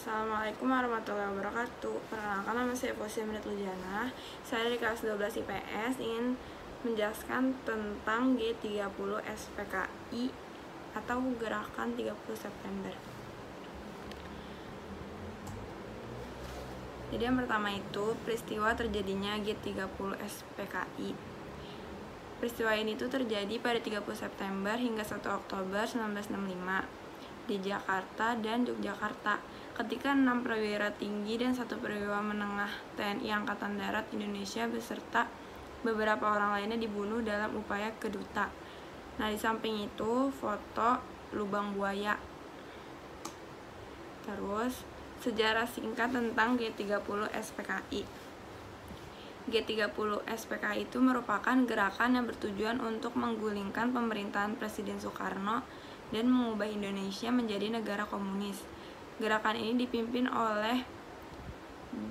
Assalamualaikum warahmatullahi wabarakatuh. Perkenalkan, nama saya Fausia Mrit Lujana. Saya dari kelas 12 IPS ingin menjelaskan tentang G30 SPKI atau Gerakan 30 September. Jadi yang pertama itu peristiwa terjadinya G30 SPKI. Peristiwa ini tuh terjadi pada 30 September hingga 1 Oktober 1965 di Jakarta dan Yogyakarta, ketika 6 perwira tinggi dan 1 perwira menengah TNI Angkatan Darat Indonesia beserta beberapa orang lainnya dibunuh dalam upaya keduta. Nah, di samping itu foto lubang buaya. Terus sejarah singkat tentang G30 SPKI. G30 SPKI itu merupakan gerakan yang bertujuan untuk menggulingkan pemerintahan Presiden Soekarno dan mengubah Indonesia menjadi negara komunis. Gerakan ini dipimpin oleh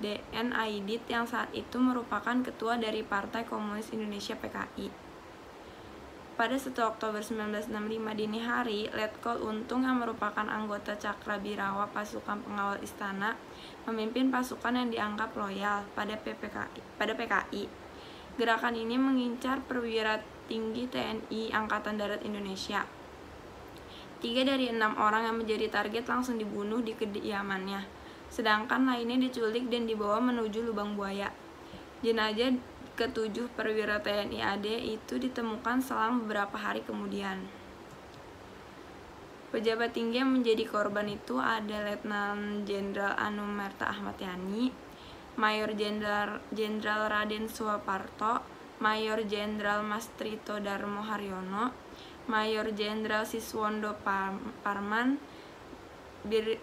D.N. Aidit yang saat itu merupakan ketua dari Partai Komunis Indonesia PKI. Pada 1 Oktober 1965 dini hari, Letkol Untung yang merupakan anggota Cakrabirawa pasukan pengawal istana memimpin pasukan yang dianggap loyal pada PKI. Gerakan ini mengincar perwira tinggi TNI Angkatan Darat Indonesia. 3 dari 6 orang yang menjadi target langsung dibunuh di kediamannya, sedangkan lainnya diculik dan dibawa menuju lubang buaya. Jenazah ke-7 perwira TNI AD itu ditemukan selang beberapa hari kemudian. Pejabat tinggi yang menjadi korban itu ada Letnan Jenderal Anumerta Ahmad Yani, Mayor Jenderal Raden Suwaparto, Mayor Jenderal Mastrito Darmo Haryono, Mayor Jenderal Siswondo Parman,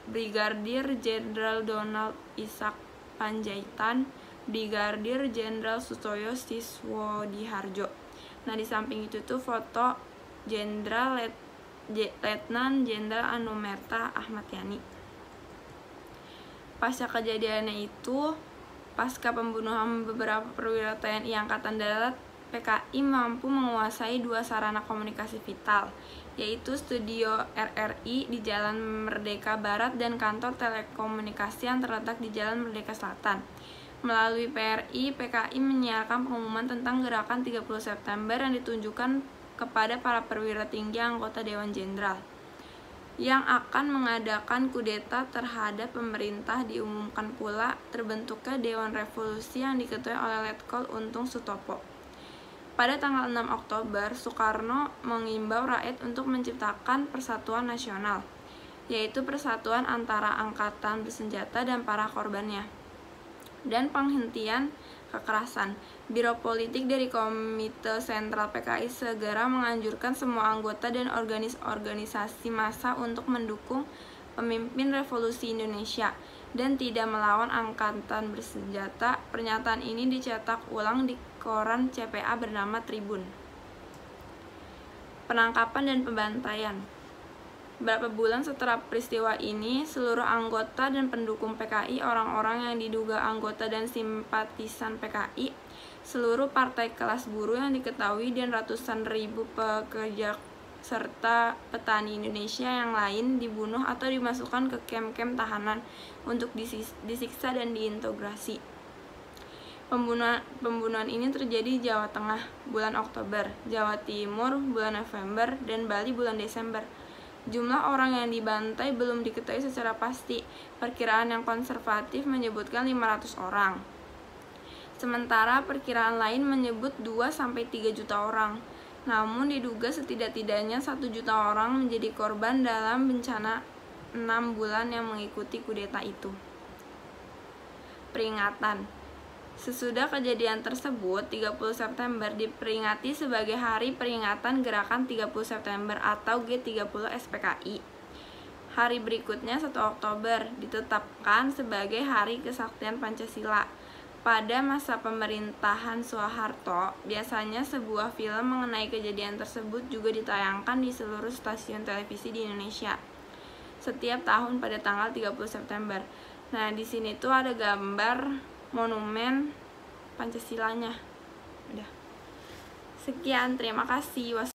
Brigadir Jenderal Donald Ishak Panjaitan, Brigadir Jenderal Sutoyo Siswodiharjo. Nah, di samping itu tuh foto Letnan Jenderal Anumerta Ahmad Yani. Pasca kejadiannya itu, pasca pembunuhan beberapa perwira TNI Angkatan Darat, PKI mampu menguasai 2 sarana komunikasi vital, yaitu Studio RRI di Jalan Merdeka Barat dan kantor telekomunikasi yang terletak di Jalan Merdeka Selatan. Melalui PRI, PKI menyiarkan pengumuman tentang gerakan 30 September yang ditunjukkan kepada para perwira tinggi anggota Dewan Jenderal yang akan mengadakan kudeta terhadap pemerintah. Diumumkan pula terbentuknya Dewan Revolusi yang diketuai oleh Letkol Untung Sutopo. Pada tanggal 6 Oktober, Soekarno mengimbau rakyat untuk menciptakan persatuan nasional, yaitu persatuan antara angkatan bersenjata dan para korbannya, dan penghentian kekerasan. Biro Politik dari Komite Sentral PKI segera menganjurkan semua anggota dan organisasi massa untuk mendukung pemimpin revolusi Indonesia dan tidak melawan angkatan bersenjata. Pernyataan ini dicetak ulang di koran CPA bernama Tribun. Penangkapan dan pembantaian. Beberapa bulan setelah peristiwa ini, seluruh anggota dan pendukung PKI, orang-orang yang diduga anggota dan simpatisan PKI, seluruh partai kelas buruh yang diketahui, dan ratusan ribu pekerja serta petani Indonesia yang lain dibunuh atau dimasukkan ke kem-kem tahanan untuk disiksa dan diintegrasi. Pembunuhan ini terjadi di Jawa Tengah bulan Oktober, Jawa Timur bulan November, dan Bali bulan Desember. Jumlah orang yang dibantai belum diketahui secara pasti. Perkiraan yang konservatif menyebutkan 500 orang. Sementara perkiraan lain menyebut 2-3 juta orang. Namun diduga setidak-tidaknya 1 juta orang menjadi korban dalam bencana 6 bulan yang mengikuti kudeta itu. Peringatan. Sesudah kejadian tersebut, 30 September diperingati sebagai Hari Peringatan Gerakan 30 September atau G30 SPKI. Hari berikutnya, 1 Oktober, ditetapkan sebagai Hari Kesaktian Pancasila. Pada masa pemerintahan Soeharto, biasanya sebuah film mengenai kejadian tersebut juga ditayangkan di seluruh stasiun televisi di Indonesia setiap tahun pada tanggal 30 September. Nah, di sini tuh ada gambar monumen Pancasilanya. Udah. Sekian, terima kasih.